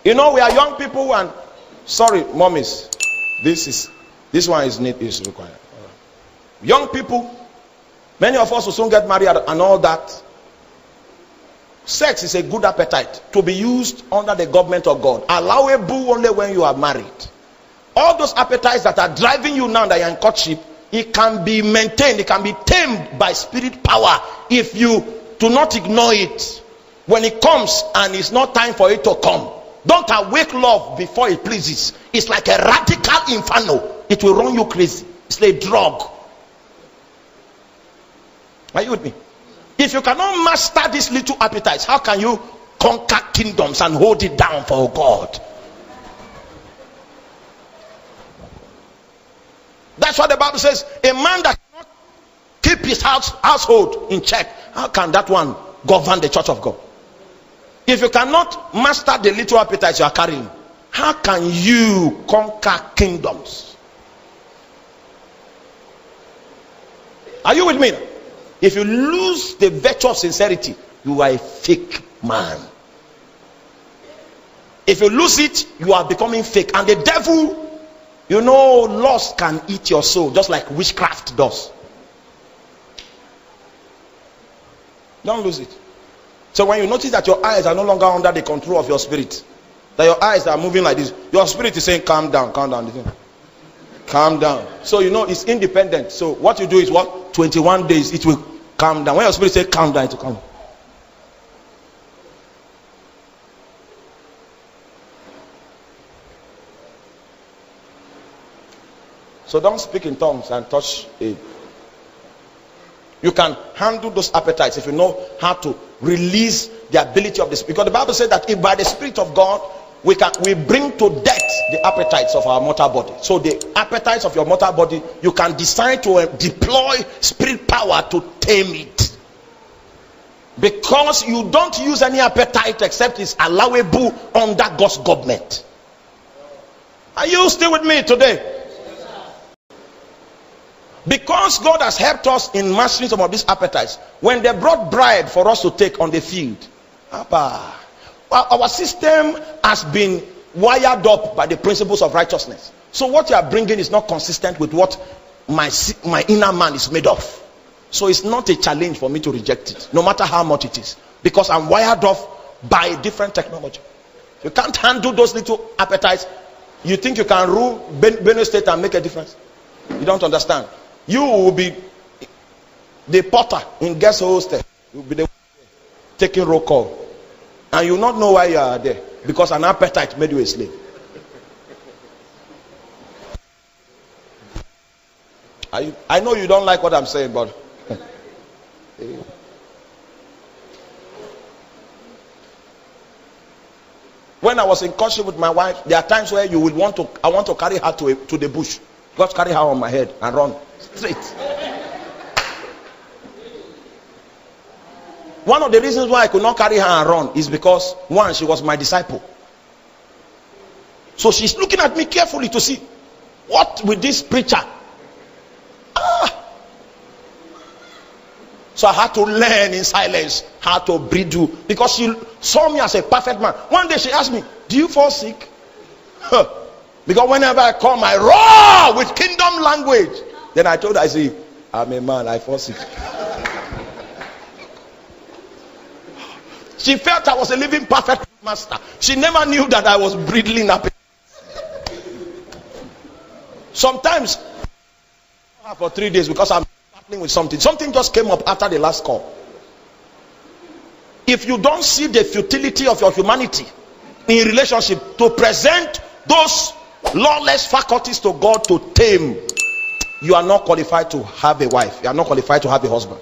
You know, we are young people, and sorry, mommies, this one is required. Young people, many of us will soon get married and all that. Sex is a good appetite to be used under the government of God. Allowable only when you are married. All those appetites that are driving you now that you're in courtship, it can be maintained, it can be tamed by spirit power if you do not ignore it. When it comes and it's not time for it to come, don't awake love before it pleases. It's like a radical inferno. It will run you crazy. It's like a drug. Are you with me? If you cannot master these little appetites, how can you conquer kingdoms and hold it down for God? That's what the Bible says. A man that cannot keep his household in check, how can that one govern the church of God? If you cannot master the little appetites you are carrying, how can you conquer kingdoms? Are you with me? If you lose the virtue of sincerity, you are a fake man. If you lose it, you are becoming fake. And the devil, you know, lust can eat your soul just like witchcraft does. Don't lose it. So when you notice that your eyes are no longer under the control of your spirit, that your eyes are moving like this, your spirit is saying, calm down, calm down. Calm down. So you know it's independent. So what you do is what? 21 days it will calm down. When your spirit says calm down, it will calm down. So don't speak in tongues and touch it. You can handle those appetites if you know how to release the ability of the spirit. Because the Bible says that if by the Spirit of God we bring to death the appetites of our mortal body. So the appetites of your mortal body, you can decide to deploy spirit power to tame it. Because you don't use any appetite except it's allowable under God's government. Are you still with me today? Because God has helped us in mastering some of these appetites. When they brought bread for us to take on the field, our system has been wired up by the principles of righteousness. So what you are bringing is not consistent with what my inner man is made of. So it's not a challenge for me to reject it, no matter how much it is, because I'm wired off by different technology. You can't handle those little appetites. You think you can rule Benue State and make a difference? You don't understand. You will be the porter in guest hostel. You will be the taking roll call, and you will not know why you are there, because an appetite made you a slave. I know you don't like what I'm saying, but when I was in courtship with my wife, there are times where you will I want to carry her to the bush. Just carry her on my head and run straight. One of the reasons why I could not carry her and run is because, one, she was my disciple. So she's looking at me carefully to see what with this preacher. So I had to learn in silence how to bridle, because she saw me as a perfect man. One day she asked me, do you fall sick? Because whenever I come, I roar with kingdom language. Then I told her, I say, I'm a man, I fall sick. She felt I was a living perfect master. She never knew that I was bridling up. Sometimes for 3 days, because I'm battling with something. Something just came up after the last call. If you don't see the futility of your humanity in relationship to present those lawless faculties to God to tame, you are not qualified to have a wife. You are not qualified to have a husband.